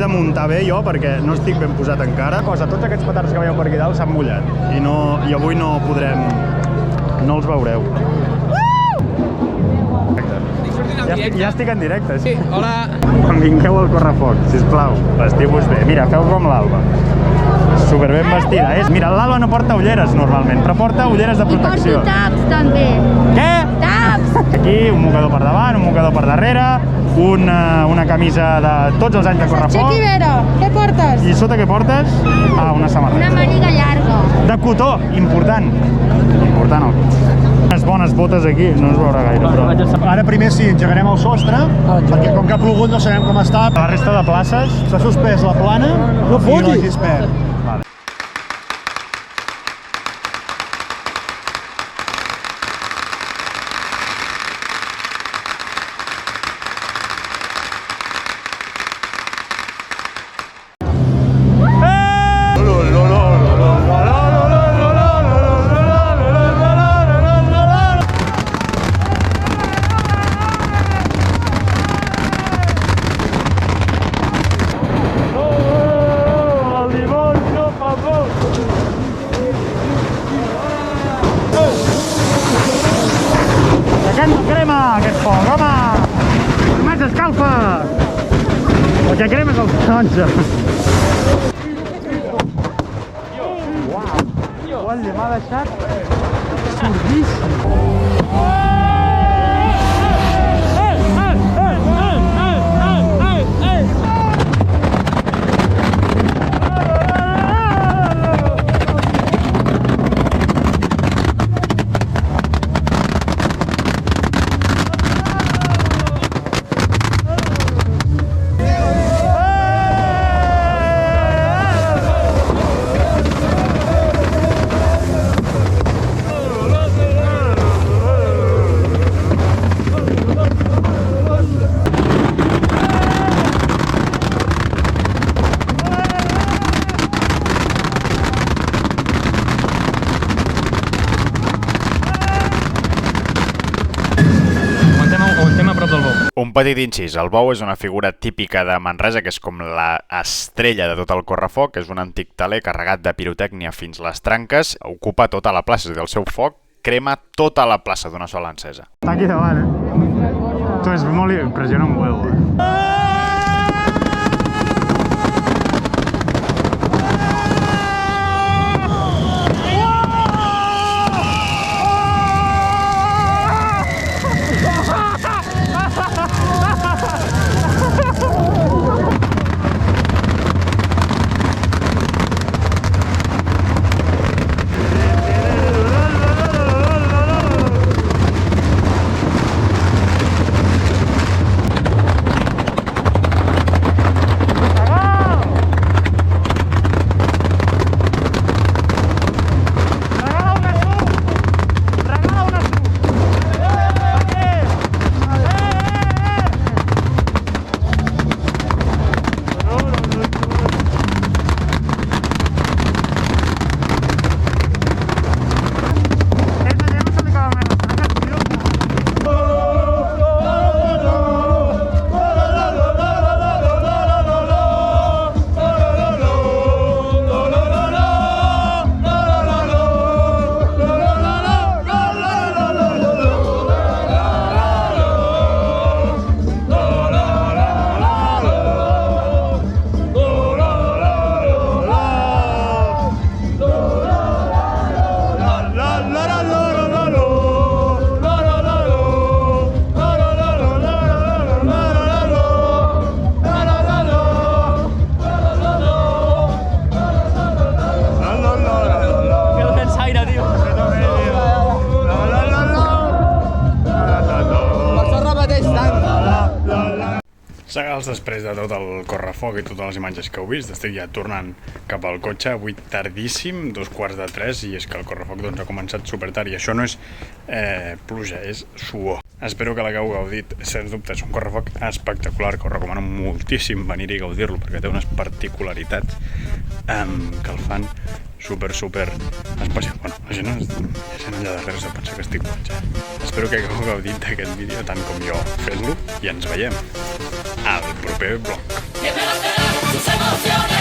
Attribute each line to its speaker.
Speaker 1: m'he de muntar bé jo perquè no estic ben posat encara. Tots aquests petards que veieu per aquí dalt s'han mullat i avui no podrem... no els veureu. Ja estic en directe, sí.
Speaker 2: Hola.
Speaker 1: Quan vingueu al correfoc, sisplau, vestiu-vos bé. Mira, feu com l'Alba. Superben vestida. Mira, l'Alba no porta ulleres normalment, però porta ulleres de protecció.
Speaker 3: I porto taps, també.
Speaker 1: Què?
Speaker 3: Taps!
Speaker 1: Aquí, un mocador per davant, un mocador per darrere, una camisa de tots els anys de correfoc.
Speaker 3: Chequi Vera, què portes?
Speaker 1: I sota què portes? Ah, una samarreta.
Speaker 3: Una màniga llarga.
Speaker 1: De cotó, important. Important, no? Unes bones botes aquí, no es veurà gaire, però...
Speaker 4: Ara primer sí, engegarem el sostre, perquè com que ha plogut no sabem com està.
Speaker 1: La resta de places...
Speaker 4: S'ha suspès la plana i la gispert.
Speaker 1: Vale. Aquest foc, home! Només s'escalfa! El que crema és el taronja. Uau! M'ha deixat sordíssim. Un petit incís, el bou és una figura típica de Manresa, que és com l'estrella de tot el correfoc, és un antic teler carregat de pirotècnia fins les tranques, ocupa tota la plaça, és a dir, el seu foc crema tota la plaça d'una sola encesa. Està aquí davant, Tu és molt... impressiona un huevo, Segals després de tot el correfoc i totes les imatges que heu vist, estic ja tornant cap al cotxe, avui tardíssim, 2:45, i és que el correfoc doncs, ha començat supertard i això no és pluja, és suor. Espero que l'hagueu gaudit, sens dubte és un correfoc espectacular, que us recomano moltíssim venir-hi a gaudir-lo perquè té unes particularitats que el fan super especial. Bueno, la gent allà darrere se pensa que estic boig. Espero que hagueu gaudit d'aquest vídeo tant com jo fent-lo i ens veiem al proper vlog.
Speaker 2: sus emociones.